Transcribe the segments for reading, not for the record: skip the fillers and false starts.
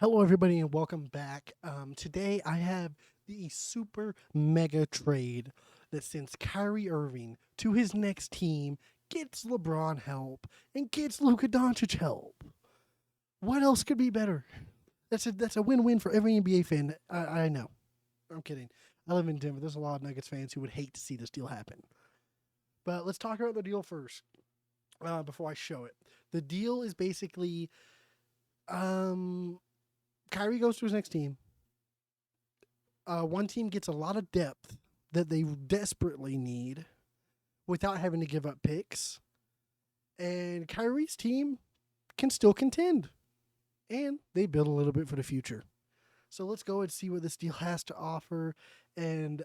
Hello, everybody, and welcome back. Today, I have the super mega trade that sends Kyrie Irving to his next team, gets LeBron help, and gets Luka Doncic help. What else could be better? That's a win-win for every NBA fan. I know. I'm kidding. I live in Denver. There's a lot of Nuggets fans who would hate to see this deal happen. But let's talk about the deal first before I show it. The deal is basically um, Kyrie goes to his next team. One team gets a lot of depth that they desperately need without having to give up picks. And Kyrie's team can still contend. And they build a little bit for the future. So let's go and see what this deal has to offer. And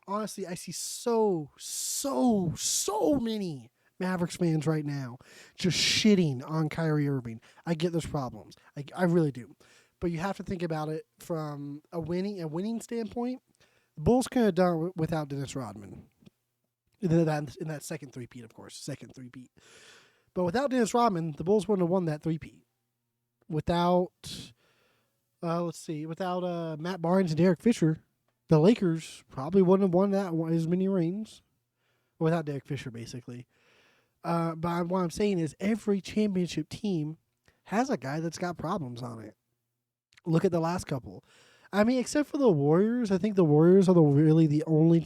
honestly, I see so many Mavericks fans right now just shitting on Kyrie Irving. I get those problems. I really do. But you have to think about it from a winning standpoint. The Bulls could have done without Dennis Rodman. In that second three-peat, of course. Second three-peat. But without Dennis Rodman, the Bulls wouldn't have won that three-peat. Without Matt Barnes and Derek Fisher, the Lakers probably wouldn't have won that as many rings. Without Derek Fisher, basically. But what I'm saying is every championship team has a guy that's got problems on it. Look at the last couple. I mean, except for the Warriors, I think the Warriors are really the only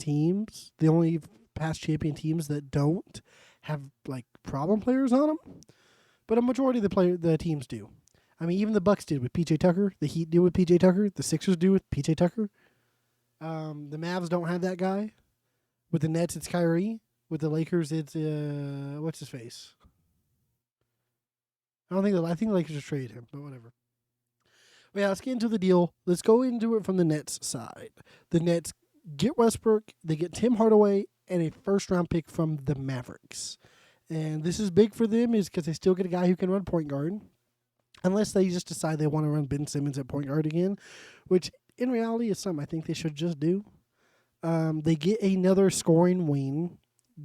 past champion teams that don't have like problem players on them. But a majority of the teams do. I mean, even the Bucks did with PJ Tucker. The Heat did with PJ Tucker. The Sixers do with PJ Tucker. The Mavs don't have that guy. With the Nets, it's Kyrie. With the Lakers, it's what's his face? I think the Lakers just traded him, but whatever. But yeah, let's get into the deal. Let's go into it from the Nets side. The Nets get Westbrook, they get Tim Hardaway, and a first-round pick from the Mavericks. And this is big for them is because they still get a guy who can run point guard. Unless they just decide they want to run Ben Simmons at point guard again, which in reality is something I think they should just do. They get another scoring wing.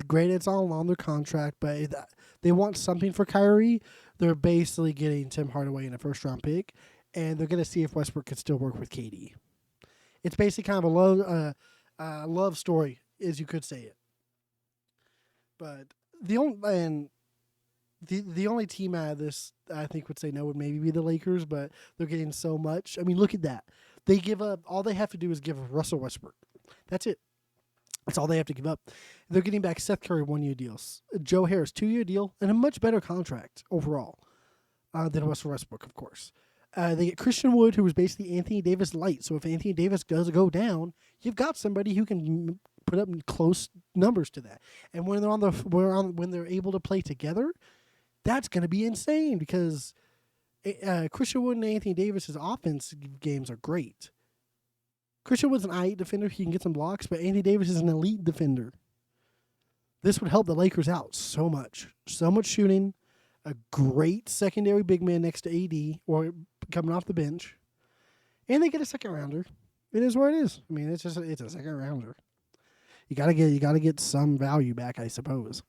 Granted, it's all on their contract, but they want something for Kyrie. They're basically getting Tim Hardaway in a first-round pick, and they're going to see if Westbrook can still work with KD. It's basically kind of a love story, as you could say it. But the only team out of this I think would say no would maybe be the Lakers, but they're getting so much. I mean, look at that. They give up. All they have to do is give Russell Westbrook. That's it. That's all they have to give up. They're getting back Seth Curry 1-year deals, Joe Harris 2-year deal, and a much better contract overall than Russell Westbrook, of course. They get Christian Wood, who was basically Anthony Davis light. So if Anthony Davis does go down, you've got somebody who can put up close numbers to that. And when they're able to play together, that's going to be insane because Christian Wood and Anthony Davis's offense games are great. Christian Wood's an I-8 defender. He can get some blocks, but Anthony Davis is an elite defender. This would help the Lakers out so much. So much shooting, a great secondary big man next to AD or coming off the bench, and they get a second rounder. It is what it is. I mean, it's a second rounder. You gotta get some value back, I suppose.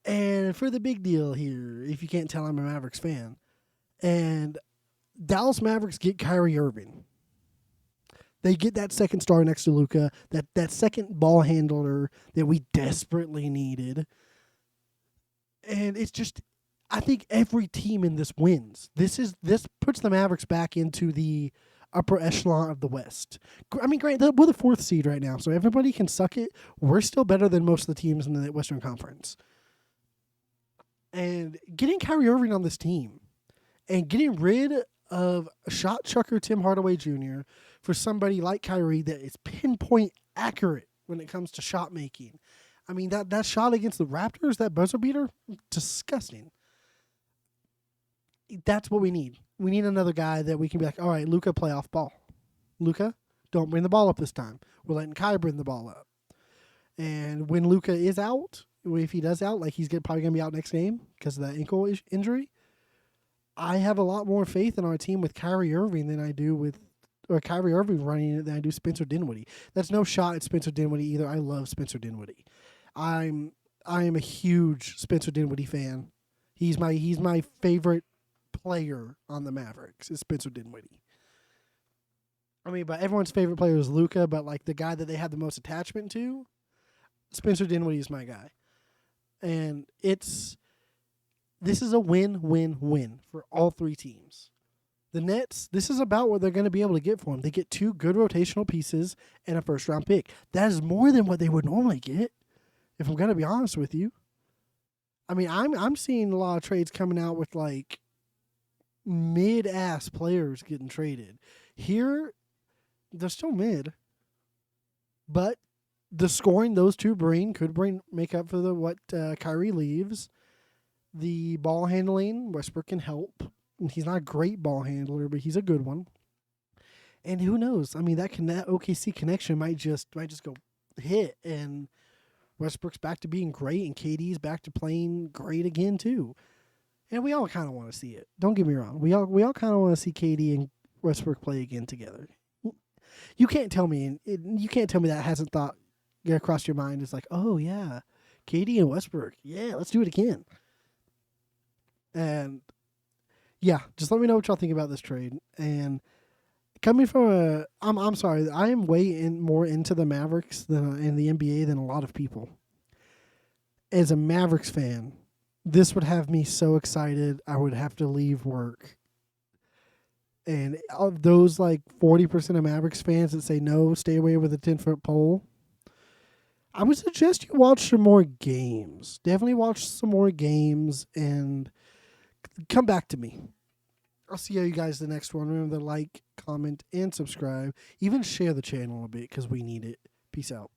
And for the big deal here, if you can't tell, I'm a Mavericks fan, and Dallas Mavericks get Kyrie Irving. They get that second star next to Luka, that second ball handler that we desperately needed. And it's just, I think every team in this wins. This puts the Mavericks back into the upper echelon of the West. I mean, great, we're the fourth seed right now, so everybody can suck it. We're still better than most of the teams in the Western Conference. And getting Kyrie Irving on this team and getting rid of shot chucker Tim Hardaway Jr. for somebody like Kyrie that is pinpoint accurate when it comes to shot making. I mean, that shot against the Raptors, that buzzer beater, disgusting. That's what we need. We need another guy that we can be like, all right, Luka, play off ball. Luka, don't bring the ball up this time. We're letting Kai bring the ball up. And when Luka is out, if he does out, like he's probably going to be out next game because of that ankle injury, I have a lot more faith in our team with Kyrie Irving than I do Kyrie Irving running it than I do Spencer Dinwiddie. That's no shot at Spencer Dinwiddie either. I love Spencer Dinwiddie. I am a huge Spencer Dinwiddie fan. He's my favorite player on the Mavericks is Spencer Dinwiddie. I mean, but everyone's favorite player is Luka, but like the guy that they have the most attachment to, Spencer Dinwiddie is my guy. And this is a win-win-win for all three teams. The Nets, this is about what they're going to be able to get for them. They get 2 good rotational pieces and a first-round pick. That is more than what they would normally get, if I'm going to be honest with you. I mean, I'm seeing a lot of trades coming out with, like, mid-ass players getting traded. Here, they're still mid. But the scoring those two could make up for what Kyrie leaves. The ball handling, Westbrook can help. He's not a great ball handler, but he's a good one. And who knows? I mean, that OKC connection might just go hit, and Westbrook's back to being great, and KD's back to playing great again too. And we all kind of want to see it. Don't get me wrong. We all kind of want to see KD and Westbrook play again together. You can't tell me that hasn't thought across your mind. It's like, oh yeah, KD and Westbrook. Yeah, let's do it again. And yeah, just let me know what y'all think about this trade. And coming from I'm sorry, I am way more into the Mavericks in the NBA than a lot of people. As a Mavericks fan, this would have me so excited I would have to leave work. And of those like 40% of Mavericks fans that say no, stay away with a 10-foot pole, I would suggest you watch some more games. Definitely watch some more games and come back to me. I'll see you guys the next one. Remember to like, comment, and subscribe. Even share the channel a bit because we need it. Peace out.